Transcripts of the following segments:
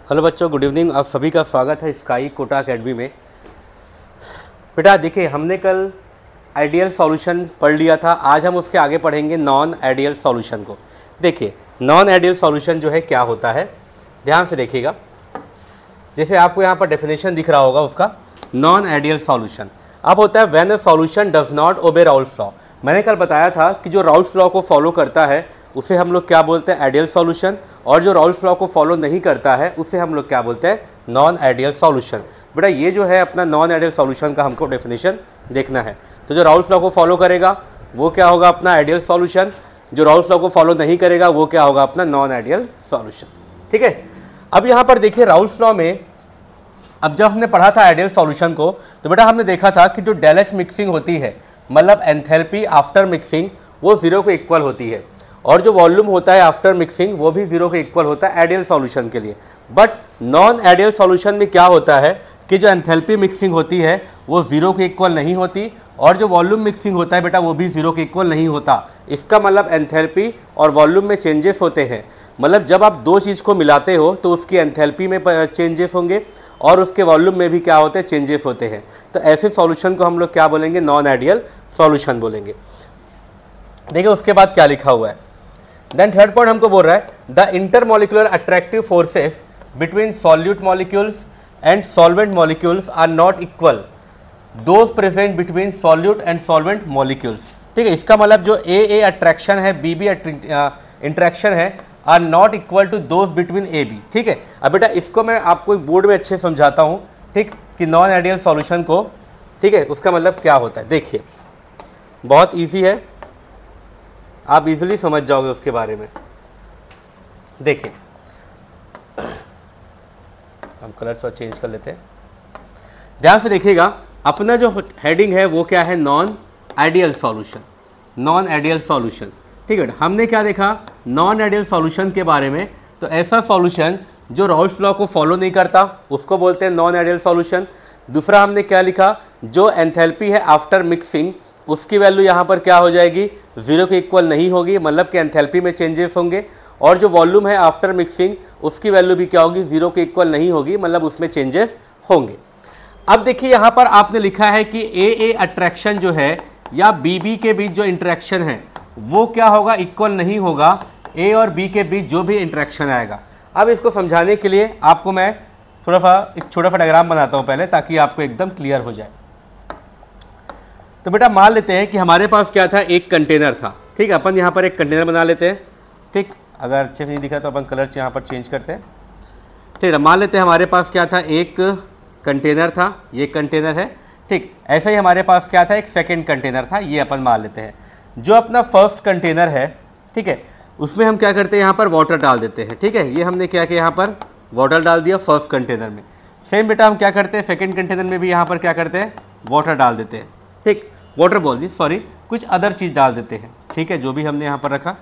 Hello बच्चों, good evening. आप सभी का स्वागत है स्काई कोटा एकेडमी में। बेटा देखिए, हमने कल आइडियल सॉल्यूशन पढ़ लिया था। आज हम उसके आगे पढ़ेंगे नॉन आइडियल सॉल्यूशन को। देखिए, नॉन आइडियल सॉल्यूशन जो है क्या होता है, ध्यान से देखिएगा। जैसे आपको यहाँ पर डेफिनेशन दिख रहा होगा उसका, नॉन आइडियल सॉल्यूशन अब होता है when a solution does not obey Raoult's law. मैंने कल बताया था कि जो राउल्स लॉ को फॉलो करता है उसे हम लोग क्या बोलते हैं, आइडियल सॉल्यूशन, और जो राउल्स लॉ को फॉलो नहीं करता है उसे हम लोग क्या बोलते हैं, नॉन आइडियल सॉल्यूशन। बेटा ये जो है अपना नॉन आइडियल सॉल्यूशन का हमको डेफिनेशन देखना है। तो जो राउल्स लॉ को फॉलो करेगा वो क्या होगा, अपना आइडियल सॉल्यूशन। जो राउल्स लॉ को फॉलो नहीं करेगा वो क्या होगा, अपना नॉन आइडियल सॉल्यूशन। ठीक है। अब यहाँ पर देखिए राउल्स लॉ में, अब जब हमने पढ़ा था आइडियल सॉल्यूशन को, तो बेटा हमने देखा था कि जो डेल एच मिक्सिंग होती है, मतलब एंथैल्पी आफ्टर मिक्सिंग, वो 0 के इक्वल होती है, और जो वॉल्यूम होता है आफ्टर मिक्सिंग वो भी 0 के इक्वल होता है आइडियल सॉल्यूशन के लिए। बट नॉन आइडियल सॉल्यूशन में क्या होता है कि जो एंथैल्पी मिक्सिंग होती है वो 0 के इक्वल नहीं होती, और जो वॉल्यूम मिक्सिंग होता है बेटा वो भी 0 के इक्वल नहीं होता। इसका मतलब एंथैल्पी और वॉल्यूम में चेंजेस होते हैं। मतलब जब आप दो चीज़ को मिलाते हो तो उसकी एंथैल्पी में चेंजेस होंगे और उसके वॉल्यूम में भी क्या होते हैं, चेंजेस होते हैं। तो ऐसे सॉल्यूशन को हम लोग क्या बोलेंगे, नॉन आइडियल सॉल्यूशन बोलेंगे। देखिए उसके बाद क्या लिखा हुआ है, देन थर्ड पॉइंट हमको बोल रहा है the intermolecular attractive forces between solute molecules and solvent molecules are not equal those present between solute and solvent molecules. ठीक है, इसका मतलब जो ए अट्रैक्शन है, बी इंट्रैक्शन है, are not equal to those between A B. ठीक है। अब बेटा इसको मैं आपको एक बोर्ड में अच्छे समझाता हूँ, ठीक, कि नॉन आइडियल सॉल्यूशन को, ठीक है, उसका मतलब क्या होता है। देखिए बहुत ईजी है, आप इजीली समझ जाओगे उसके बारे में। देखिए हम कलर थोड़ा चेंज कर लेते हैं, ध्यान से देखिएगा। अपना जो हेडिंग है वो क्या है, non ideal solution. Non ideal solution, ठीक है। हमने क्या देखा नॉन आइडियल सॉल्यूशन के बारे में, तो ऐसा सॉल्यूशन जो राउल्स लॉ को फॉलो नहीं करता उसको बोलते हैं नॉन आइडियल सॉल्यूशन। दूसरा हमने क्या लिखा, जो एंथैल्पी है आफ्टर मिक्सिंग उसकी वैल्यू यहाँ पर क्या हो जाएगी, 0 के इक्वल नहीं होगी, मतलब कि एंथैल्पी में चेंजेस होंगे, और जो वॉल्यूम है आफ्टर मिक्सिंग उसकी वैल्यू भी क्या होगी, 0 के इक्वल नहीं होगी, मतलब उसमें चेंजेस होंगे। अब देखिए यहाँ पर आपने लिखा है कि ए अट्रैक्शन जो है या बी के बीच जो इंटरेक्शन है वो क्या होगा, इक्वल नहीं होगा ए और बी के बीच जो भी इंटरेक्शन आएगा। अब इसको समझाने के लिए आपको मैं थोड़ा सा एक छोटा सा डायग्राम बनाता हूँ पहले, ताकि आपको एकदम क्लियर हो जाए। तो बेटा मान लेते हैं कि हमारे पास क्या था, एक कंटेनर था। ठीक है, अपन यहाँ पर एक कंटेनर बना लेते हैं। ठीक, अगर अच्छे से नहीं दिख रहा तो अपन कलर यहाँ पर चेंज करते हैं। ठीक है, मान लेते हैं हमारे पास क्या था, एक कंटेनर था, ये कंटेनर है। ठीक, ऐसे ही हमारे पास क्या था, एक सेकेंड कंटेनर था, ये अपन मान लेते हैं। जो अपना फर्स्ट कंटेनर है, ठीक है, उसमें हम क्या करते हैं, यहाँ पर वाटर डाल देते हैं। ठीक है, ये हमने क्या किया, यहाँ पर वाटर डाल दिया फर्स्ट कंटेनर में। सेम बेटा हम क्या करते हैं, सेकेंड कंटेनर में भी यहाँ पर क्या करते हैं, वाटर डाल देते हैं। ठीक, वाटर बोल दी, सॉरी, कुछ अदर चीज़ डाल देते हैं। ठीक है, जो भी हमने यहाँ पर रखा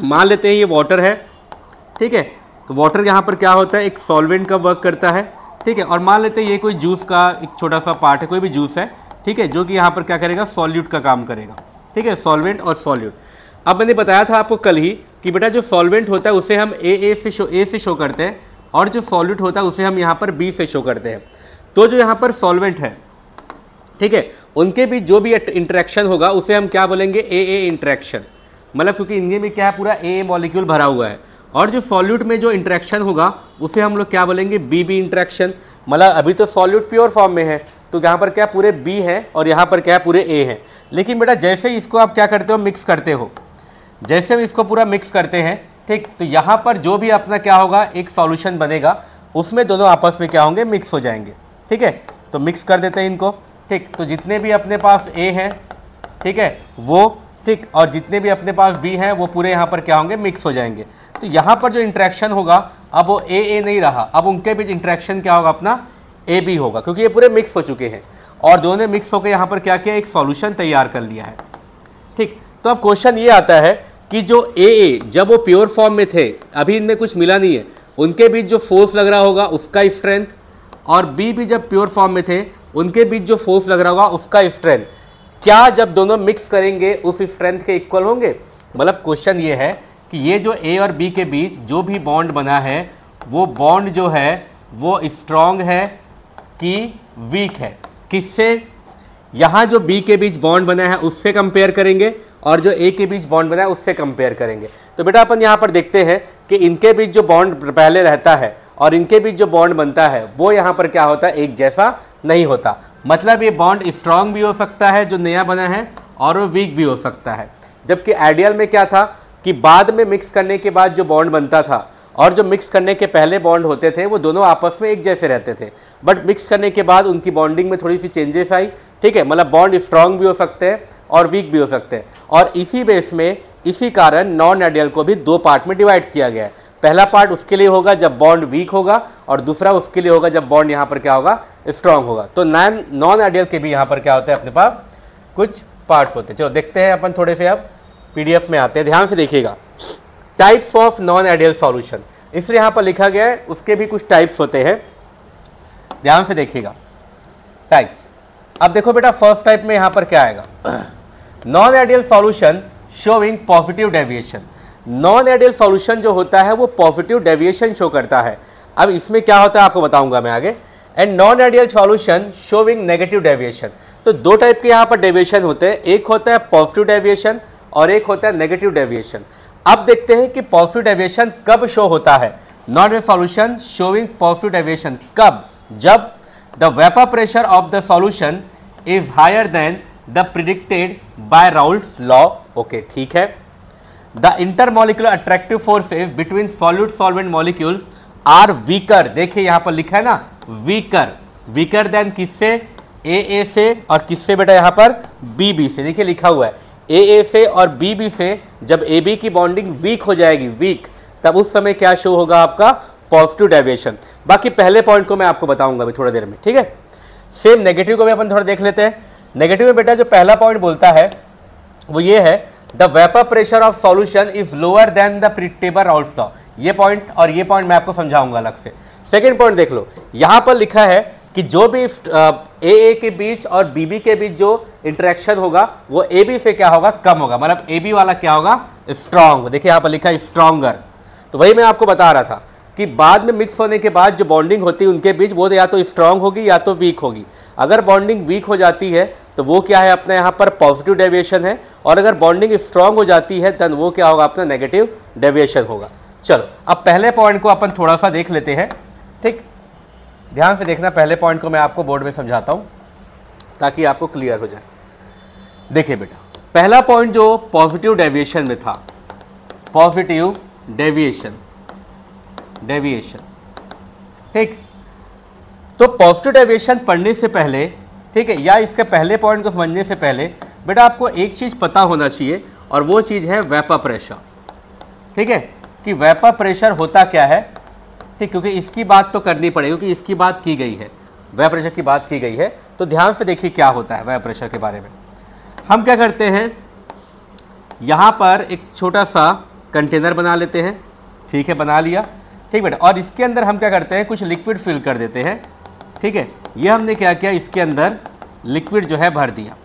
मान लेते हैं ये वाटर है। ठीक है, तो वाटर यहाँ पर क्या होता है, एक सॉल्वेंट का वर्क करता है। ठीक है, और मान लेते हैं ये कोई जूस का एक छोटा सा पार्ट है, कोई भी जूस है। ठीक है, जो कि यहाँ पर क्या करेगा, सॉल्यूट का काम करेगा। ठीक है, सॉल्वेंट और सॉल्यूट। अब मैंने बताया था आपको कल ही कि बेटा जो सॉल्वेंट होता है उसे हम ए से शो करते हैं, और जो सॉल्यूट होता है उसे हम यहाँ पर बी से शो करते हैं। तो जो यहाँ पर सॉल्वेंट है, ठीक है, उनके बीच जो भी इंटरेक्शन होगा उसे हम क्या बोलेंगे, ए इंटरेक्शन। मतलब क्योंकि इनके में क्या है, पूरा ए मॉलिक्यूल भरा हुआ है। और जो सॉल्यूट में जो इंटरेक्शन होगा उसे हम लोग क्या बोलेंगे, बी इंटरेक्शन। मतलब अभी तो सॉल्यूट प्योर फॉर्म में है, तो यहाँ पर क्या पूरे बी है और यहाँ पर क्या पूरे ए हैं। लेकिन बेटा जैसे ही इसको आप क्या करते हो, मिक्स करते हो, जैसे हम इसको पूरा मिक्स करते हैं, ठीक, तो यहाँ पर जो भी अपना क्या होगा, एक सॉल्यूशन बनेगा, उसमें दोनों आपस में क्या होंगे, मिक्स हो जाएंगे। ठीक है, तो मिक्स कर देते हैं इनको। ठीक, तो जितने भी अपने पास ए हैं, ठीक है, वो, ठीक, और जितने भी अपने पास बी हैं वो पूरे यहाँ पर क्या होंगे, मिक्स हो जाएंगे। तो यहाँ पर जो इंटरेक्शन होगा अब वो ए नहीं रहा, अब उनके बीच इंटरेक्शन क्या होगा, अपना ए बी होगा, क्योंकि ये पूरे मिक्स हो चुके हैं और दोनों मिक्स होकर यहाँ पर क्या किया, एक सॉल्यूशन तैयार कर लिया है। ठीक, तो अब क्वेश्चन ये आता है कि जो ए जब वो प्योर फॉर्म में थे, अभी इनमें कुछ मिला नहीं है, उनके बीच जो फोर्स लग रहा होगा उसका स्ट्रेंथ, और बी भी जब प्योर फॉर्म में थे उनके बीच जो फोर्स लग रहा होगा उसका स्ट्रेंथ, क्या जब दोनों मिक्स करेंगे उस स्ट्रेंथ के इक्वल होंगे। मतलब क्वेश्चन ये है कि ये जो ए और बी के बीच जो भी बॉन्ड बना है वो बॉन्ड जो है वो स्ट्रॉन्ग है कि वीक है। किससे? यहाँ जो बी के बीच बॉन्ड बना है उससे कंपेयर करेंगे और जो ए के बीच बॉन्ड बना है उससे कंपेयर करेंगे। तो बेटा अपन यहाँ पर देखते हैं कि इनके बीच जो बॉन्ड पहले रहता है और इनके बीच जो बॉन्ड बनता है वो यहाँ पर क्या होता है, एक जैसा नहीं होता। मतलब ये बॉन्ड स्ट्रॉन्ग भी हो सकता है जो नया बना है और वो वीक भी हो सकता है। जबकि आइडियल में क्या था कि बाद में मिक्स करने के बाद जो बॉन्ड बनता था और जो मिक्स करने के पहले बॉन्ड होते थे वो दोनों आपस में एक जैसे रहते थे, बट मिक्स करने के बाद उनकी बॉन्डिंग में थोड़ी सी चेंजेस आई। ठीक है, मतलब बॉन्ड स्ट्रॉन्ग भी हो सकते हैं और वीक भी हो सकते हैं। और इसी बेस में, इसी कारण नॉन आइडियल को भी दो पार्ट में डिवाइड किया गया है। पहला पार्ट उसके लिए होगा जब बॉन्ड वीक होगा और दूसरा उसके लिए होगा जब बॉन्ड यहाँ पर क्या होगा, स्ट्रॉन्ग होगा। तो नॉन आइडियल के भी यहाँ पर क्या होता है, अपने पास कुछ पार्ट्स होते हैं। चलो देखते हैं अपन थोड़े से, अब पीडीएफ में आते हैं। ध्यान से देखिएगा, types of non ideal solution, इसलिए यहाँ पर लिखा गया है, उसके भी कुछ टाइप्स होते हैं। ध्यान से देखिएगा टाइप्स। अब देखो बेटा, फर्स्ट टाइप में यहाँ पर क्या आएगा, non ideal solution showing positive deviation. Non ideal solution जो होता है वो पॉजिटिव डेविएशन शो करता है। अब इसमें क्या होता है आपको बताऊंगा मैं आगे। And non ideal solution showing negative deviation. तो दो टाइप के यहाँ पर डेविएशन होते हैं, एक होता है पॉजिटिव डेविएशन और एक होता है नेगेटिव डेविएशन। अब देखते हैं कि पॉजिटिव डेविएशन कब शो होता है। Non ideal solution showing positive deviation कब? जब the vapour pressure of the solution is higher than the predicted by Raoult's law. Okay, ठीक है। The intermolecular attractive forces between solute solvent molecules are weaker. देखिए यहाँ पर लिखा है ना, वीकर। वीकर देन किससे? ए से, और किससे बेटा यहाँ पर? बी से। देखिए लिखा हुआ है ए से और बी से। जब ए बी की बॉन्डिंग वीक हो जाएगी, वीक, तब उस समय क्या शो होगा आपका? Positive deviation. बाकी पहले पॉइंट को मैं आपको बताऊंगा अभी थोड़ी देर में, ठीक है। सेम नेगेटिव को भी अपन थोड़ा देख लेते हैं। नेगेटिव में बेटा जो पहला पॉइंट बोलता है वो ये है, the vapour pressure of solution is lower than the predictable Raoult's law. ये पॉइंट और ये पॉइंट मैं आपको समझाऊंगा अलग से। सेकेंड पॉइंट देख लो, यहां पर लिखा है कि जो भी ए के बीच और बी के बीच जो इंटरेक्शन होगा वो ए बी से क्या होगा? कम होगा। मतलब ए बी वाला क्या होगा? स्ट्रॉन्ग। देखिए यहाँ पर लिखा है स्ट्रॉन्गर। तो वही मैं आपको बता रहा था कि बाद में मिक्स होने के बाद जो बॉन्डिंग होती है उनके बीच, वो या तो स्ट्रॉन्ग होगी या तो वीक होगी। अगर बॉन्डिंग वीक हो जाती है तो वो क्या है अपने यहाँ पर? पॉजिटिव डेविएशन है। और अगर बॉन्डिंग स्ट्रॉन्ग हो जाती है देन वो क्या होगा? अपना नेगेटिव डेविएशन होगा। चलो अब पहले पॉइंट को अपन थोड़ा सा देख लेते हैं, ठीक। ध्यान से देखना, पहले पॉइंट को मैं आपको बोर्ड में समझाता हूं ताकि आपको क्लियर हो जाए। देखिए बेटा, पहला पॉइंट जो पॉजिटिव डेविएशन में था, पॉजिटिव डेविएशन, ठीक। तो पॉजिटिव डेविएशन पढ़ने से पहले, ठीक है, या इसके पहले पॉइंट को समझने से पहले बेटा आपको एक चीज पता होना चाहिए, और वो चीज है वेपर प्रेशर। ठीक है, कि वेपर प्रेशर होता क्या है, ठीक, क्योंकि इसकी बात तो करनी पड़ेगी, क्योंकि इसकी बात की गई है, वेपर प्रेशर की बात की गई है। तो ध्यान से देखिए क्या होता है वेपर प्रेशर के बारे में। हम क्या करते हैं, यहाँ पर एक छोटा सा कंटेनर बना लेते हैं, ठीक है, बना लिया, ठीक बेटा। और इसके अंदर हम क्या करते हैं, कुछ लिक्विड फिल कर देते हैं, ठीक है। ये हमने क्या किया, इसके अंदर लिक्विड जो है भर दिया,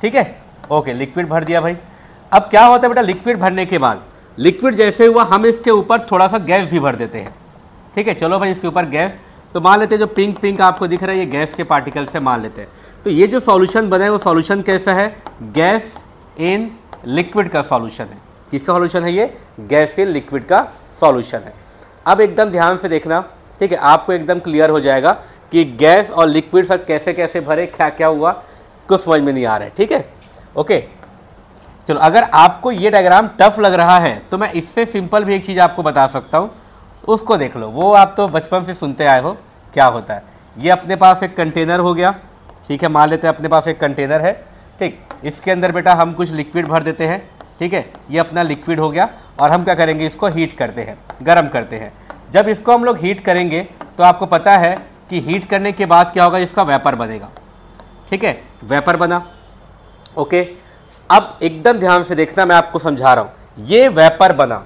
ठीक है, ओके, लिक्विड भर दिया भाई। अब क्या होता है बेटा, लिक्विड भरने के बाद, लिक्विड जैसे हुआ हम इसके ऊपर थोड़ा सा गैस भी भर देते हैं, ठीक है। चलो भाई, इसके ऊपर गैस, तो मान लेते हैं जो पिंक पिंक आपको दिख रहा है ये गैस के पार्टिकल से मान लेते हैं। तो ये जो सॉल्यूशन बना है वो सॉल्यूशन कैसा है? गैस इन लिक्विड का सॉल्यूशन है। किसका सॉल्यूशन है ये? गैस इन लिक्विड का सॉल्यूशन है। अब एकदम ध्यान से देखना, ठीक है, आपको एकदम क्लियर हो जाएगा कि गैस और लिक्विड सर कैसे कैसे भरे, क्या क्या हुआ, कुछ समझ में नहीं आ रहा है, ठीक है, ओके। चलो, अगर आपको ये डायग्राम टफ लग रहा है तो मैं इससे सिंपल भी एक चीज़ आपको बता सकता हूँ, उसको देख लो। वो आप तो बचपन से सुनते आए हो, क्या होता है, ये अपने पास एक कंटेनर हो गया, ठीक है, मान लेते हैं अपने पास एक कंटेनर है, ठीक। इसके अंदर बेटा हम कुछ लिक्विड भर देते हैं, ठीक है, ये अपना लिक्विड हो गया। और हम क्या करेंगे, इसको हीट करते हैं, गर्म करते हैं। जब इसको हम लोग हीट करेंगे तो आपको पता है कि हीट करने के बाद क्या होगा, इसका वेपर बनेगा, ठीक है, वेपर बना, ओके। अब एकदम ध्यान से देखना, मैं आपको समझा रहा हूं, ये वेपर बना,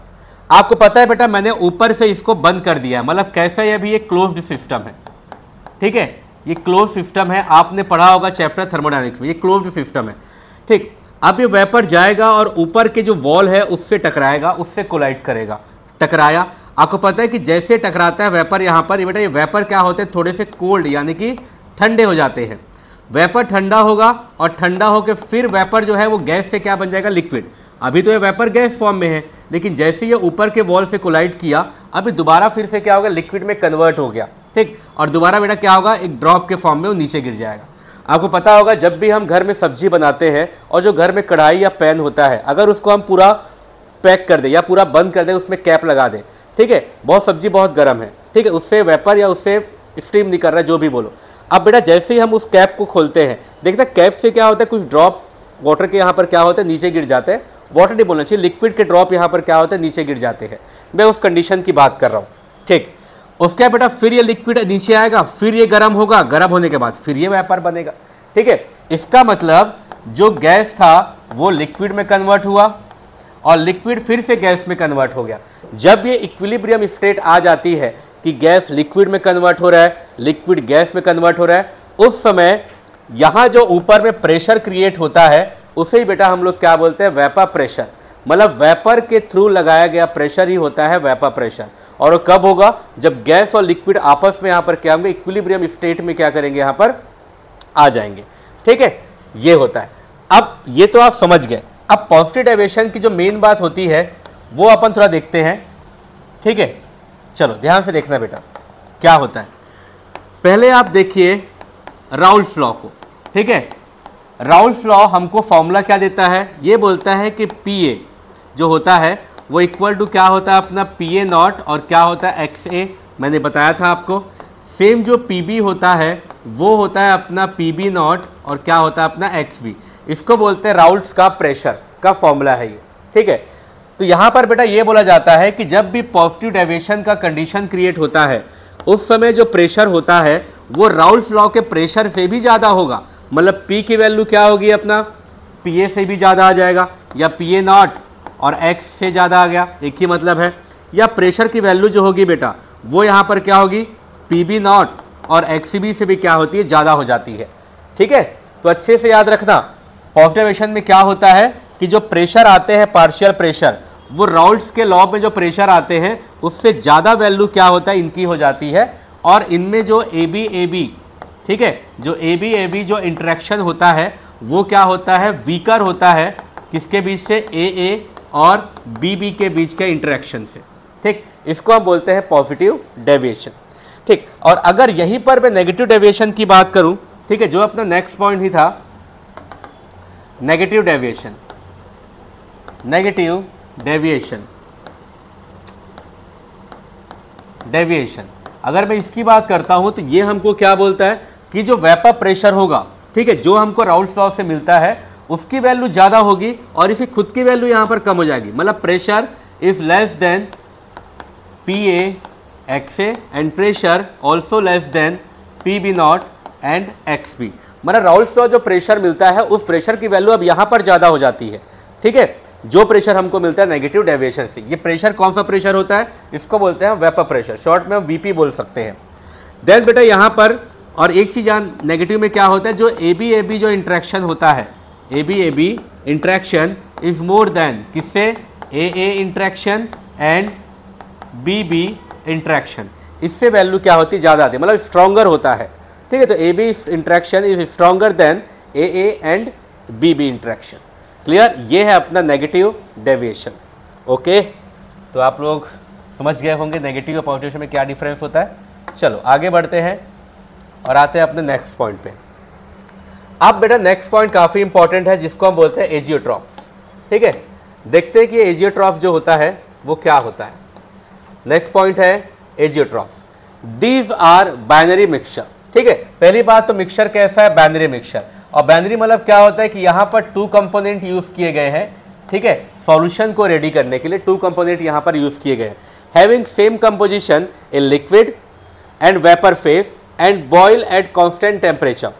आपको पता है बेटा मैंने ऊपर से इसको बंद कर दिया है, मतलब कैसा है, अभी ये क्लोज्ड सिस्टम है, ठीक है, ये क्लोज सिस्टम है, आपने पढ़ा होगा चैप्टर थर्मोडायनेमिक्स में, ये क्लोज्ड सिस्टम है, ठीक। अब ये वेपर जाएगा और ऊपर के जो वॉल है उससे टकराएगा, उससे कोलाइड करेगा, टकराया। आपको पता है कि जैसे टकराता है वेपर यहाँ पर, ये बेटा ये वेपर क्या होते हैं, थोड़े से कोल्ड यानी कि ठंडे हो जाते हैं। वेपर ठंडा होगा और ठंडा होकर फिर वेपर जो है वो गैस से क्या बन जाएगा, लिक्विड। अभी तो ये वेपर गैस फॉर्म में है, लेकिन जैसे ये ऊपर के वॉल से कोलाइड किया, अभी दोबारा फिर से क्या होगा, लिक्विड में कन्वर्ट हो गया, ठीक। और दोबारा बेटा क्या होगा, एक ड्रॉप के फॉर्म में वो नीचे गिर जाएगा। आपको पता होगा जब भी हम घर में सब्जी बनाते हैं और जो घर में कढ़ाई या पैन होता है, अगर उसको हम पूरा पैक कर दें या पूरा बंद कर दें, उसमें कैप लगा दें, ठीक है, बहुत सब्जी बहुत गर्म है, ठीक है, उससे वेपर या उससे स्टीम नहीं कर रहा है, जो भी बोलो। अब बेटा जैसे ही हम उस कैप को खोलते हैं, देखते हैं कैप से क्या होता है, कुछ ड्रॉप वाटर के यहाँ पर क्या होता है, नीचे गिर जाते हैं। वाटर नहीं बोलना चाहिए, लिक्विड के ड्रॉप यहाँ पर क्या होता है, नीचे गिर जाते हैं। मैं उस कंडीशन की बात कर रहा हूँ, ठीक। उसके बेटा फिर ये लिक्विड नीचे आएगा, फिर ये गर्म होगा, गर्म होने के बाद फिर ये वेपर बनेगा, ठीक है। इसका मतलब जो गैस था वो लिक्विड में कन्वर्ट हुआ और लिक्विड फिर से गैस में कन्वर्ट हो गया। जब ये इक्विलिब्रियम स्टेट आ जाती है कि गैस लिक्विड में कन्वर्ट हो रहा है, लिक्विड गैस में कन्वर्ट हो रहा है, उस समय यहाँ जो ऊपर में प्रेशर क्रिएट होता है उसे ही बेटा हम लोग क्या बोलते हैं, वेपर प्रेशर। मतलब वेपर के थ्रू लगाया गया प्रेशर ही होता है वेपर प्रेशर। और वो कब होगा, जब गैस और लिक्विड आपस में यहाँ पर क्या होंगे, इक्विलिब्रियम स्टेट में क्या करेंगे, यहाँ पर आ जाएंगे, ठीक है। ये होता है। अब ये तो आप समझ गए। अब पॉजिटिव डेविएशन की जो मेन बात होती है वो अपन थोड़ा देखते हैं, ठीक है। चलो ध्यान से देखना बेटा क्या होता है। पहले आप देखिए राउल्स लॉ को, ठीक है। राउल्स लॉ हमको फॉर्मूला क्या देता है, ये बोलता है कि पी ए जो होता है वो इक्वल टू क्या होता है अपना पी ए नॉट और क्या होता है एक्स ए, मैंने बताया था आपको। सेम जो पी बी होता है वो होता है अपना पी बी नॉट और क्या होता है अपना एक्स बी। इसको बोलते हैं राउल्स का प्रेशर का फॉर्मूला है ये, ठीक है। तो यहाँ पर बेटा ये बोला जाता है कि जब भी पॉजिटिव डेविएशन का कंडीशन क्रिएट होता है उस समय जो प्रेशर होता है वो राउल्स लॉ के प्रेशर से भी ज़्यादा होगा। मतलब P की वैल्यू क्या होगी अपना, PA से भी ज़्यादा आ जाएगा, या PA नॉट और X से ज़्यादा आ गया, एक ही मतलब है। या प्रेशर की वैल्यू जो होगी बेटा वो यहाँ पर क्या होगी, PB नॉट और XCB से भी क्या होती है, ज़्यादा हो जाती है, ठीक है। तो अच्छे से याद रखना, पॉजिटिव डेविएशन में क्या होता है कि जो प्रेशर आते हैं पार्शियल प्रेशर, वो राउल्स के लॉ में जो प्रेशर आते हैं उससे ज़्यादा वैल्यू क्या होता है, इनकी हो जाती है। और इनमें जो AB ठीक है, जो AB जो इंटरेक्शन होता है वो क्या होता है, वीकर होता है, किसके बीच से, AA और BB के बीच के इंटरेक्शन से, ठीक। इसको हम बोलते हैं पॉजिटिव डेविएशन, ठीक। और अगर यहीं पर मैं नेगेटिव डेविएशन की बात करूं, ठीक है, जो अपना नेक्स्ट पॉइंट ही था नेगेटिव डेविएशन। नेगेटिव डेविएशन अगर मैं इसकी बात करता हूं तो ये हमको क्या बोलता है कि जो वेपर प्रेशर होगा, ठीक है, जो हमको राउल्स लॉ से मिलता है उसकी वैल्यू ज़्यादा होगी और इसकी खुद की वैल्यू यहाँ पर कम हो जाएगी। मतलब pressure is less than PA XA and pressure also less than PB not and XB। मतलब राउल्स लॉ जो प्रेशर मिलता है उस प्रेशर की वैल्यू अब यहाँ पर ज़्यादा हो जाती है, ठीक है, जो प्रेशर हमको मिलता है नेगेटिव डेविएशन से। ये प्रेशर कौन सा प्रेशर होता है, इसको बोलते हैं वेपर प्रेशर, शॉर्ट में हम VP बोल सकते हैं। देन बेटा यहाँ पर और एक चीज़ यहाँ नेगेटिव में क्या होता है, जो AB जो इंट्रैक्शन होता है, AB interaction is more than किससे, AA interaction and BB interaction, इससे वैल्यू क्या होती है, ज़्यादा आती है, मतलब स्ट्रॉन्गर होता है, ठीक है। तो AB interaction is stronger than AA and BB interaction. Clear, ये है अपना नेगेटिव डेविएशन। ओके, तो आप लोग समझ गए होंगे नेगेटिव और पॉजिटिव में क्या डिफरेंस होता है। चलो आगे बढ़ते हैं और आते हैं अपने नेक्स्ट पॉइंट पे। अब बेटा नेक्स्ट पॉइंट काफ़ी इंपॉर्टेंट है जिसको हम बोलते हैं एजियोट्रॉप्स, ठीक है। देखते हैं कि एजियोट्रॉप जो होता है वो क्या होता है। नेक्स्ट पॉइंट है azeotropes. These are binary mixture, ठीक है। पहली बात तो मिक्सचर कैसा है, बाइनरी मिक्सचर। और बाइनरी मतलब क्या होता है कि यहाँ पर 2 कंपोनेंट यूज किए गए हैं, ठीक है, सॉल्यूशन को रेडी करने के लिए 2 कंपोनेंट यहाँ पर यूज किए गए हैं। Having same composition in liquid and vapour phase and boil at constant temperature.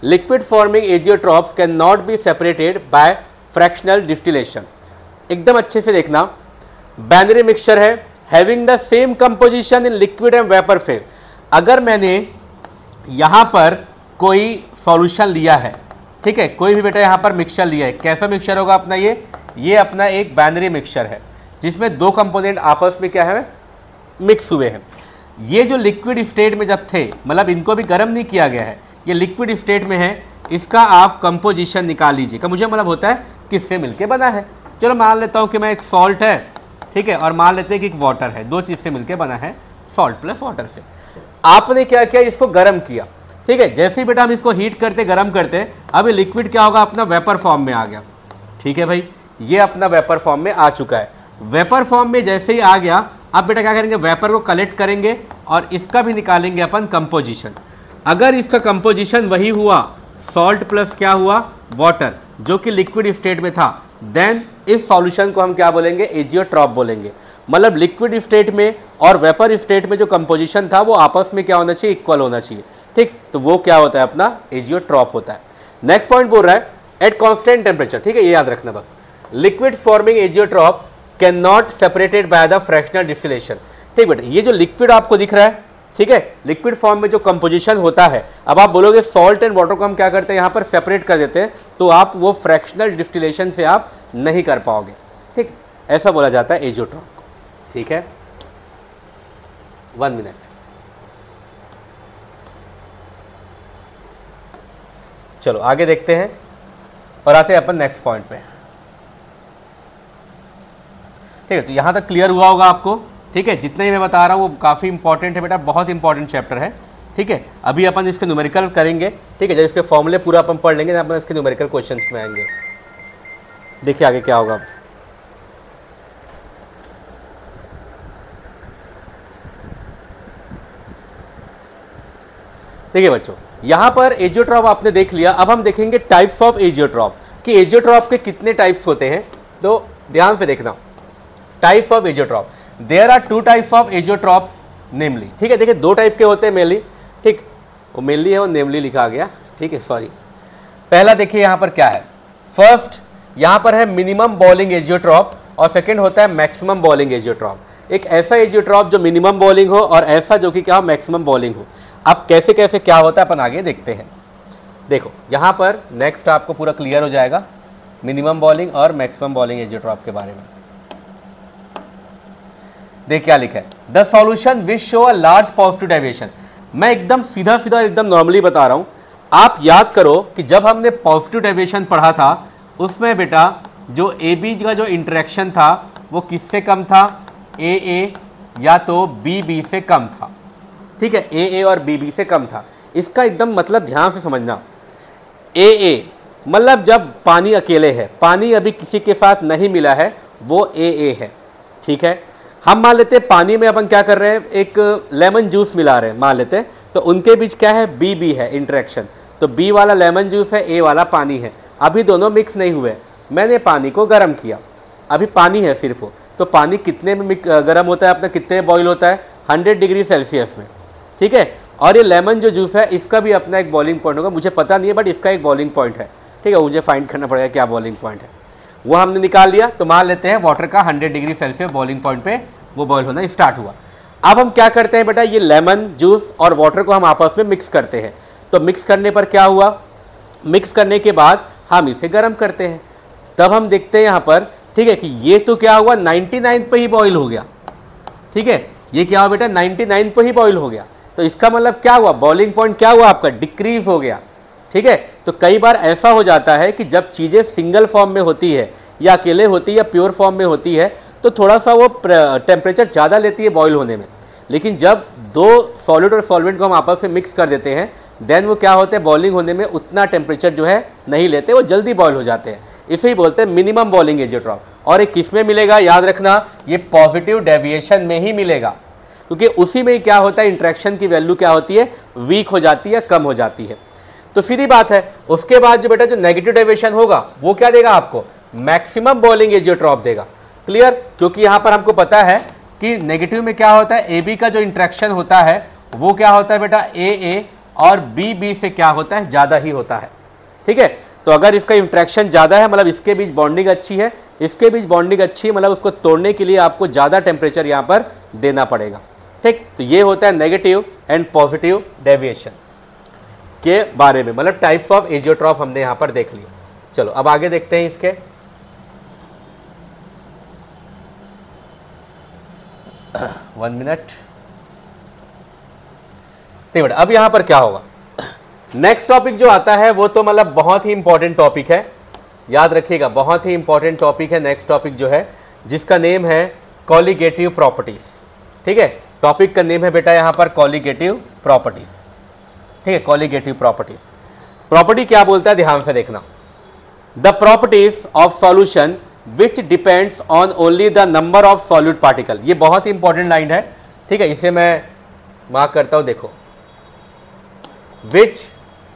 Liquid forming azeotropes can not be separated by fractional distillation. एकदम अच्छे से देखना, बाइनरी मिक्सचर है, having the same composition in liquid and vapour phase. अगर मैंने यहाँ पर कोई सॉल्यूशन लिया है, ठीक है, कोई भी बेटा यहाँ पर मिक्सचर लिया है, कैसा मिक्सचर होगा अपना ये अपना एक बाइनरी मिक्सचर है जिसमें 2 कंपोनेंट आपस में क्या है, मिक्स हुए हैं। ये जो लिक्विड स्टेट में जब थे, मतलब इनको भी गर्म नहीं किया गया है, ये लिक्विड स्टेट में है, इसका आप कंपोजिशन निकाल लीजिए। का मुझे मतलब होता है किससे मिलके बना है। चलो मान लेता हूँ कि मैं एक सॉल्ट है, ठीक है, और मान लेते हैं कि एक वाटर है, दो चीज़ से मिलके बना है, सॉल्ट प्लस वाटर से। आपने क्या किया, इसको गर्म किया, ठीक है। जैसे ही बेटा हम इसको हीट करते गर्म करते, अब ये लिक्विड क्या होगा, अपना वेपर फॉर्म में आ गया, ठीक है भाई, ये अपना वेपर फॉर्म में आ चुका है। वेपर फॉर्म में जैसे ही आ गया, अब बेटा क्या करेंगे, वेपर को कलेक्ट करेंगे और इसका भी निकालेंगे अपन कंपोजिशन। अगर इसका कंपोजिशन वही हुआ, सॉल्ट प्लस क्या हुआ, वाटर, जो कि लिक्विड स्टेट में था, देन इस सॉल्यूशन को हम क्या बोलेंगे, एजियोट्रॉप बोलेंगे। मतलब लिक्विड स्टेट में और वेपर स्टेट में जो कंपोजिशन था वो आपस में क्या होना चाहिए, इक्वल होना चाहिए, ठीक। तो वो क्या होता है, अपना एजियोट्रॉप होता है। नेक्स्ट पॉइंट बोल रहा है एट कांस्टेंट टेम्परेचर, ठीक है, ये याद रखना बस, liquid forming azeotrope can not separated by the fractional distillation, ठीक बेटा। ये जो लिक्विड आपको दिख रहा है, ठीक है, लिक्विड फॉर्म में जो कंपोजिशन होता है, अब आप बोलोगे सॉल्ट एंड वाटर को हम क्या करते हैं, यहाँ पर सेपरेट कर देते हैं, तो आप वो फ्रैक्शनल डिस्टिलेशन से आप नहीं कर पाओगे, ठीक। ऐसा बोला जाता है एजियोट्रॉप को, ठीक है। 1 मिनट, चलो आगे देखते हैं और आते हैं अपन नेक्स्ट पॉइंट पे, ठीक है। तो यहां तक क्लियर हुआ होगा आपको, ठीक है। जितने ही मैं बता रहा हूं वो काफ़ी इंपॉर्टेंट है बेटा, बहुत इंपॉर्टेंट चैप्टर है, ठीक है। अभी अपन इसके न्यूमेरिकल करेंगे, ठीक है, जब इसके फॉर्मूले पूरा अपन पढ़ लेंगे, अपन इसके न्यूमेरिकल क्वेश्चंस में आएंगे। देखिए आगे क्या होगा। देखिए बच्चों, यहां पर एजियोट्रॉप आपने देख लिया। अब हम देखेंगे टाइप्स ऑफ एजियोट्रॉप, कि एजियोट्रॉप के कितने टाइप्स होते हैं। तो ध्यान से देखना, types of azeotrope, there are 2 types of azeotrope namely, ठीक है। देखिए 2 टाइप के होते हैं मेनली, ठीक, वो मेनली है, वो नेमली लिखा गया, ठीक है, सॉरी। पहला देखिए यहां पर क्या है, फर्स्ट यहां पर है मिनिमम बॉइलिंग एजियोट्रॉप और सेकंड होता है मैक्सिमम बॉइलिंग एजियोट्रॉप। एक ऐसा एजियोट्रॉप जो मिनिमम बॉइलिंग हो और ऐसा जो कि क्या हो, मैक्सिमम बॉइलिंग हो। अब कैसे कैसे क्या होता है अपन आगे देखते हैं। देखो यहां पर नेक्स्ट आपको पूरा क्लियर हो जाएगा मिनिमम बॉइलिंग और मैक्सिमम बॉइलिंग एजियोट्रॉप के बारे में। देख क्या लिखा है, the solution which show a large positive deviation. मैं एकदम सीधा सीधा एकदम नॉर्मली बता रहा हूं, आप याद करो कि जब हमने पॉजिटिव डेविएशन पढ़ा था उसमें बेटा जो ए बी का जो इंटरेक्शन था वो किससे कम था, ए या तो बी से कम था, ठीक है, ए और बी से कम था। इसका एकदम मतलब ध्यान से समझना, ए मतलब जब पानी अकेले है, पानी अभी किसी के साथ नहीं मिला है, वो ए है, ठीक है। हम मान लेते हैं पानी में अपन क्या कर रहे हैं, एक लेमन जूस मिला रहे हैं मान लेते हैं, तो उनके बीच क्या है, बी है इंटरेक्शन, तो बी वाला लेमन जूस है, ए वाला पानी है। अभी दोनों मिक्स नहीं हुए, मैंने पानी को गर्म किया, अभी पानी है सिर्फ, तो पानी कितने में गर्म होता है अपना, कितने बॉईल होता है, 100 डिग्री सेल्सियस में, ठीक है। और ये लेमन जो जूस है इसका भी अपना एक बॉइलिंग पॉइंट होगा, मुझे पता नहीं है बट इसका एक बॉइलिंग पॉइंट है, ठीक है, मुझे फाइंड करना पड़ेगा क्या बॉइलिंग पॉइंट है, वो हमने निकाल लिया। तो मान लेते हैं वाटर का 100 डिग्री सेल्सियस बॉइलिंग पॉइंट पे वो बॉईल होना स्टार्ट हुआ। अब हम क्या करते हैं बेटा, ये लेमन जूस और वाटर को हम आपस में मिक्स करते हैं। तो मिक्स करने पर क्या हुआ, मिक्स करने के बाद हम इसे गर्म करते हैं, तब हम देखते हैं यहाँ पर, ठीक है, कि ये तो क्या हुआ 99 पे ही बॉईल हो गया, ठीक है, ये क्या हुआ बेटा 99 पे ही बॉईल हो गया। तो इसका मतलब क्या हुआ, बॉइलिंग पॉइंट क्या हुआ आपका, डिक्रीज हो गया, ठीक है। तो कई बार ऐसा हो जाता है कि जब चीज़ें सिंगल फॉर्म में होती है या अकेले होती है या प्योर फॉर्म में होती है तो थोड़ा सा वो टेम्परेचर ज़्यादा लेती है बॉईल होने में, लेकिन जब दो सॉलिड और सॉल्वेंट को हम आपस में मिक्स कर देते हैं देन वो क्या होते हैं, बॉइलिंग होने में उतना टेम्परेचर जो है नहीं लेते, वो जल्दी बॉईल हो जाते हैं। इसे ही बोलते हैं मिनिमम बॉइलिंग एजियोट्रॉप। और एक किस में मिलेगा, याद रखना, ये पॉजिटिव डेविएशन में ही मिलेगा, क्योंकि उसी में क्या होता है, इंट्रैक्शन की वैल्यू क्या होती है, वीक हो जाती है, कम हो जाती है। तो सीधी बात है, उसके बाद जो बेटा जो नेगेटिव डेविएशन होगा वो क्या देगा आपको, मैक्सिमम बॉइलिंग एजियोट्रॉप देगा। क्लियर, क्योंकि यहां पर हमको पता है कि नेगेटिव में क्या होता है, ए बी का जो इंट्रैक्शन होता है वो क्या होता है बेटा, ए और बी से क्या होता है, ज़्यादा ही होता है, ठीक है। तो अगर इसका इंट्रैक्शन ज़्यादा है मतलब इसके बीच बॉन्डिंग अच्छी है, इसके बीच बॉन्डिंग अच्छी है, मतलब उसको तोड़ने के लिए आपको ज़्यादा टेम्परेचर यहाँ पर देना पड़ेगा, ठीक। तो ये होता है नेगेटिव एंड पॉजिटिव डेविएशन के बारे में, मतलब टाइप्स ऑफ एजियोट्रॉप हमने यहाँ पर देख लिया। चलो अब आगे देखते हैं इसके। 1 मिनट। तो अब यहां पर क्या होगा, नेक्स्ट टॉपिक जो आता है वो तो मतलब बहुत ही इंपॉर्टेंट टॉपिक है, याद रखिएगा, बहुत ही इंपॉर्टेंट टॉपिक है नेक्स्ट टॉपिक जो है, जिसका नेम है कॉलिगेटिव प्रॉपर्टीज। ठीक है, टॉपिक का नेम है बेटा यहां पर कॉलिगेटिव प्रॉपर्टीज। ठीक है, कॉलिगेटिव प्रॉपर्टीज। प्रॉपर्टी क्या बोलता है ध्यान से देखना, the properties of solution which depends on only the number of solute particle. ये बहुत ही इंपॉर्टेंट लाइन है। ठीक है, इसे मैं मार्क करता हूं, देखो, विच,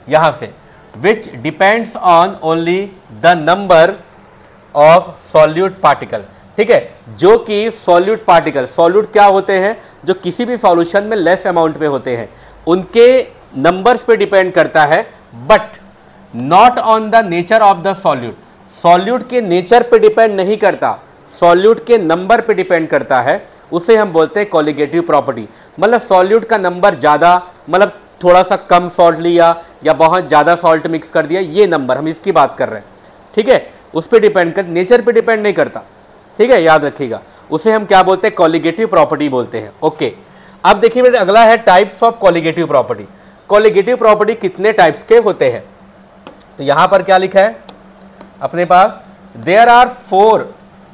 यहां से which depends on only the number of solute particle. ठीक है, जो कि सॉल्यूट पार्टिकल, सॉल्यूट क्या होते हैं, जो किसी भी सॉल्यूशन में लेस अमाउंट पे होते हैं, उनके नंबर्स पे डिपेंड करता है, but not on the nature of the solute. Solute के नेचर पे डिपेंड नहीं करता, सॉल्यूट के नंबर पे डिपेंड करता है, उसे हम बोलते हैं कॉलिगेटिव प्रॉपर्टी। मतलब सॉल्यूट का नंबर ज़्यादा, मतलब थोड़ा सा कम सॉल्ट लिया या बहुत ज़्यादा सॉल्ट मिक्स कर दिया, ये नंबर, हम इसकी बात कर रहे हैं। ठीक है, उस पर डिपेंड कर, नेचर पे डिपेंड नहीं करता। ठीक है, याद रखिएगा, उसे हम क्या बोलते हैं, कॉलिगेटिव प्रॉपर्टी बोलते हैं। ओके, अब देखिए बेटा, अगला है types of colligative property. Colligative property कितने टाइप्स के होते हैं, तो यहां पर क्या लिखा है अपने पास, देयर आर 4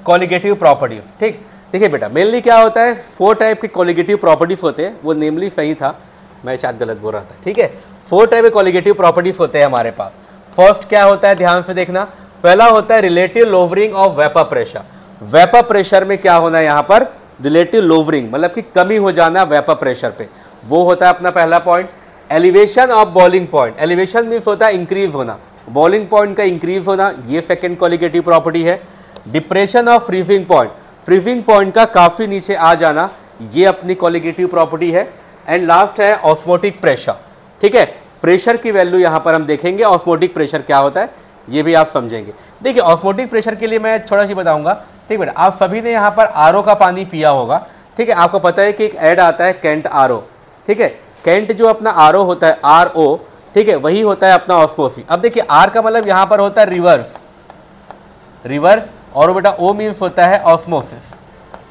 कॉलिगेटिव प्रॉपर्टीज। ठीक, देखिए बेटा, मेनली क्या होता है, 4 टाइप के कॉलिगेटिव प्रॉपर्टीज होते हैं, वो नेमली सही था, मैं शायद गलत बोल रहा था। ठीक है, 4 टाइप के कॉलिगेटिव प्रॉपर्टीज होते हैं हमारे पास। फर्स्ट क्या होता है, ध्यान से देखना, पहला होता है relative lowering of vapour pressure. Vapour pressure में क्या होना है, यहाँ पर रिलेटिव लोवरिंग, मतलब कि कमी हो जाना वेपर प्रेशर पे, वो होता है अपना पहला point. Elevation of boiling point, elevation means होता है इंक्रीज होना, बॉइलिंग पॉइंट का इंक्रीज होना, ये सेकेंड कॉलिगेटिव प्रॉपर्टी है। Depression of freezing point, freezing point का काफी नीचे आ जाना, ये अपनी कॉलिगेटिव प्रॉपर्टी है। एंड लास्ट है ऑस्मोटिक प्रेशर। ठीक है, प्रेशर की वैल्यू यहां पर हम देखेंगे, ऑस्मोटिक प्रेशर क्या होता है ये भी आप समझेंगे। देखिए, ऑस्मोटिक प्रेशर के लिए मैं थोड़ा सी बताऊंगा। ठीक है, आप सभी ने यहाँ पर आरओ का पानी पिया होगा। ठीक है, आपको पता है कि एक ऐड आता है कैंट आरओ। ठीक है, कैंट जो अपना आरओ होता है, आरओ, ठीक है, वही होता है अपना ऑस्मोसिस। अब देखिए, आर का मतलब यहाँ पर होता है रिवर्स, रिवर्स, और बेटा ओ मीन्स होता है ऑस्मोसिस,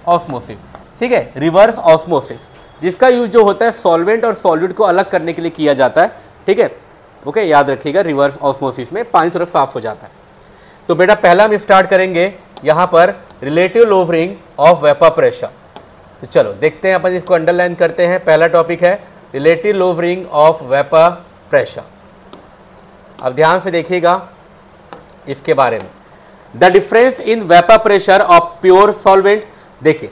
ऑस्मोसिस। ठीक है, रिवर्स ऑस्मोसिस, जिसका यूज जो होता है सॉल्वेंट और सॉल्यूट को अलग करने के लिए किया जाता है। ठीक है, ओके, याद रखिएगा, रिवर्स ऑस्मोसिस में पानी थोड़ा साफ हो जाता है। तो बेटा पहला हम स्टार्ट करेंगे यहाँ पर relative lowering of vapour pressure. तो चलो देखते हैं, अपन इसको अंडरलाइन करते हैं। पहला टॉपिक है relative lowering of vapour pressure. अब ध्यान से देखिएगा इसके बारे में, the difference in vapour pressure of pure solvent. देखिए,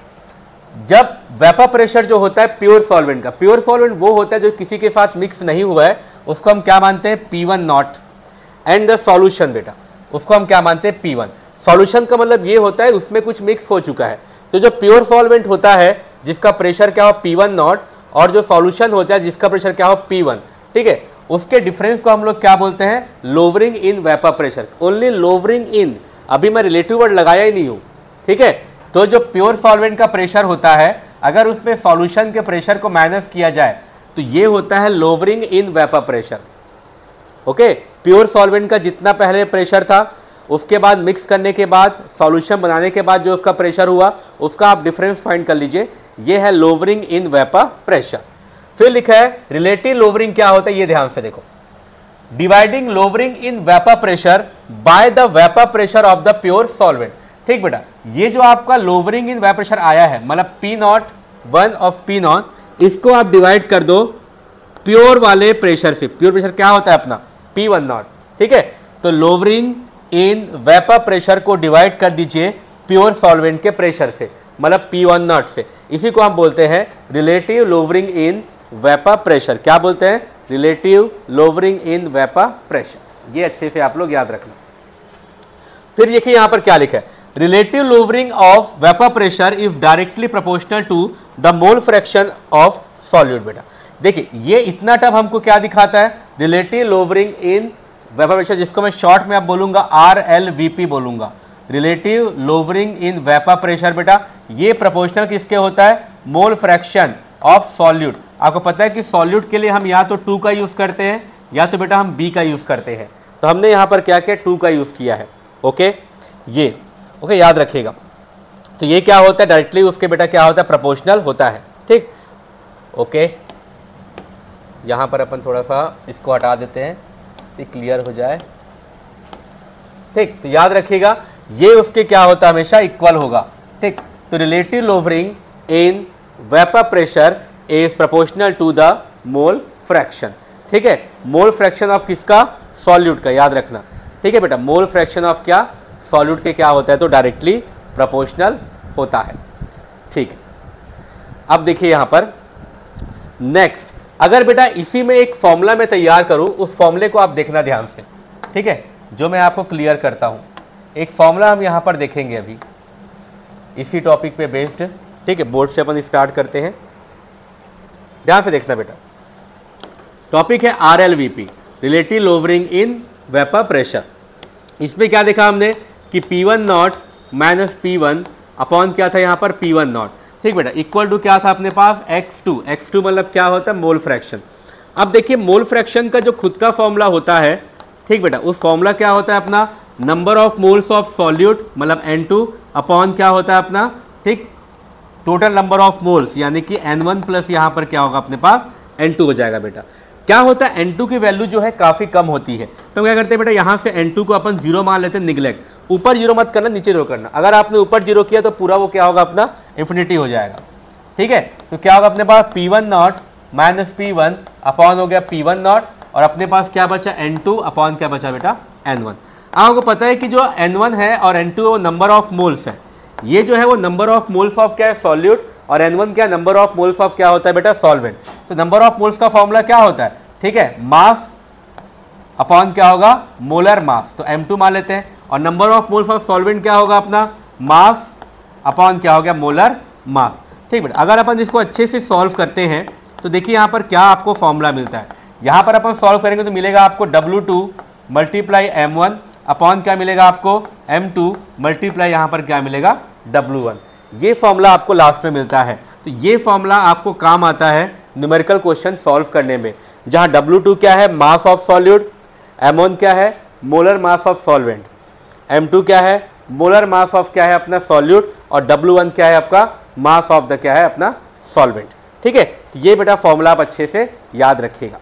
जब वेपर प्रेशर जो होता है प्योर सॉल्वेंट का, प्योर सॉल्वेंट वो होता है जो किसी के साथ मिक्स नहीं हुआ है, उसको हम क्या मानते हैं, P1 not. And the solution बेटा, उसको हम क्या मानते हैं, P1। सॉल्यूशन का मतलब ये होता है उसमें कुछ मिक्स हो चुका है। तो जो प्योर सॉल्वेंट होता है जिसका प्रेशर क्या हो, P1 नॉट, और जो सॉल्यूशन होता है जिसका प्रेशर क्या हो, P1। ठीक है, उसके डिफरेंस को हम लोग क्या बोलते हैं, lowering in vapour pressure. Only lowering in, अभी मैं रिलेटिव वर्ड लगाया ही नहीं हूँ। ठीक है, तो जो प्योर सॉल्वेंट का प्रेशर होता है, अगर उसमें सॉल्यूशन के प्रेशर को माइनस किया जाए तो ये होता है lowering in vapour pressure. Okay, pure solvent का जितना पहले प्रेशर था, उसके बाद मिक्स करने के बाद, सॉल्यूशन बनाने के बाद जो उसका प्रेशर हुआ, उसका आप डिफरेंस फाइंड कर लीजिए, ये है लोवरिंग इन वेपर प्रेशर। फिर लिखा है रिलेटिव लोवरिंग क्या होता है, ये ध्यान से देखो, dividing lowering in vapour pressure by the vapour pressure of the pure solvent. ठीक बेटा, ये जो आपका लोवरिंग इन वेपर प्रेशर आया है, मतलब P not 1 of P not, इसको आप डिवाइड कर दो प्योर वाले प्रेशर से। प्योर प्रेशर क्या होता है अपना, P1 नॉट। ठीक है, तो लोवरिंग इन वेपर प्रेशर को डिवाइड कर दीजिए प्योर सॉल्वेंट के प्रेशर से, मतलब P1 नॉट से। इसी को हम बोलते हैं relative lowering in vapour pressure. क्या बोलते हैं, relative lowering in vapour pressure. ये अच्छे से आप लोग याद रखना। फिर देखिए यहां पर क्या लिखा है, relative lowering of vapour pressure is directly proportional to the mole fraction of solute. बेटा देखिए, ये इतना टर्म हमको क्या दिखाता है, relative lowering in vapour pressure, जिसको मैं शॉर्ट में अब बोलूंगा RLVP बोलूंगा, relative lowering in vapour pressure. बेटा ये प्रोपोर्शनल किसके होता है, मोल फ्रैक्शन ऑफ सॉल्यूट। आपको पता है कि सॉल्यूट के लिए हम या तो 2 का यूज करते हैं या तो बेटा हम B का यूज करते हैं, तो हमने यहां पर क्या किया, 2 का यूज किया है। ओके, ये ओके, याद रखिएगा। तो ये क्या होता है डायरेक्टली उसके बेटा क्या होता है प्रोपोर्शनल होता है। ठीक, ओके, यहाँ पर अपन थोड़ा सा इसको हटा देते हैं, ये क्लियर हो जाए। ठीक, तो याद रखिएगा ये उसके क्या होता है हमेशा इक्वल होगा। ठीक, तो relative lowering in vapour pressure is proportional to the mole fraction. ठीक है, मोल फ्रैक्शन ऑफ किसका, सॉल्यूट का, याद रखना। ठीक है बेटा, मोल फ्रैक्शन ऑफ क्या, सॉल्यूट के क्या होता है तो डायरेक्टली प्रोपोर्शनल होता है। ठीक, अब देखिए यहां पर नेक्स्ट, अगर बेटा इसी में एक फॉर्मूला मैं तैयार करूं, उस फॉर्मूले को आप देखना ध्यान से। ठीक है, जो मैं आपको क्लियर करता हूं, एक फॉर्मूला हम यहां पर देखेंगे अभी इसी टॉपिक पे बेस्ड। ठीक है, बोर्ड से अपन स्टार्ट करते हैं, ध्यान से देखना बेटा। टॉपिक है RLVP, relative lowering in vapour pressure. इसमें क्या देखा हमने कि P1 not minus P1 upon क्या था यहाँ पर P1 नॉट। ठीक बेटा, इक्वल टू क्या था अपने पास x2। x2 मतलब क्या होता है मोल फ्रैक्शन। अब देखिए मोल फ्रैक्शन का जो खुद का फॉर्मूला होता है, ठीक बेटा, उस फॉर्मूला क्या होता है अपना number of moles of solute मतलब N2 अपॉन क्या होता है अपना, ठीक, टोटल नंबर ऑफ मोल्स यानी कि N1 प्लस यहाँ पर क्या होगा अपने पास N2 हो जाएगा। बेटा क्या होता है N2 की वैल्यू जो है काफ़ी कम होती है, तो क्या करते हैं बेटा यहाँ से N2 को अपन 0 मान लेते हैं, निगलेक्ट, ऊपर 0 मत करना, नीचे 0 करना। अगर आपने ऊपर 0 किया तो पूरा वो क्या होगा अपना इन्फिनिटी हो जाएगा। ठीक है, तो क्या होगा अपने पास P1 not minus P1 upon हो गया P1 नॉट, और अपने पास क्या बचा N2 अपॉन क्या बचा बेटा N1। आपको पता है कि जो N1 है और N2 वो नंबर ऑफ मोल्स है, ये जो है वो नंबर ऑफ मोल्स ऑफ क्या है सॉल्यूट, और N1 क्या नंबर ऑफ मोल्स ऑफ क्या होता है बेटा सॉल्वेंट। तो नंबर ऑफ मोल्स का फॉर्मूला क्या होता है, ठीक है, मास अपॉन क्या होगा मोलर मास, तो M2 मान लेते हैं, और number of moles of solvent क्या होगा अपना मास अपॉन क्या हो गया मोलर मास। ठीक बेटा, अगर अपन इसको अच्छे से सॉल्व करते हैं तो देखिए यहाँ पर क्या आपको फॉर्मूला मिलता है। यहाँ पर अपन सॉल्व करेंगे तो मिलेगा आपको W2 मल्टीप्लाई M1 अपॉन क्या मिलेगा आपको M2 मल्टीप्लाई यहाँ पर क्या मिलेगा W1। ये फॉर्मूला आपको लास्ट में मिलता है। तो ये फॉर्मूला आपको काम आता है न्यूमेरिकल क्वेश्चन सॉल्व करने में, जहाँ W2 क्या है मास ऑफ सॉल्यूट, M1 क्या है molar mass of solvent, M2 क्या है मोलर मास ऑफ क्या है अपना सॉल्यूट, और W1 क्या है आपका मास ऑफ द क्या है अपना सॉल्वेंट। ठीक है, तो ये बेटा फॉर्मूला आप अच्छे से याद रखिएगा।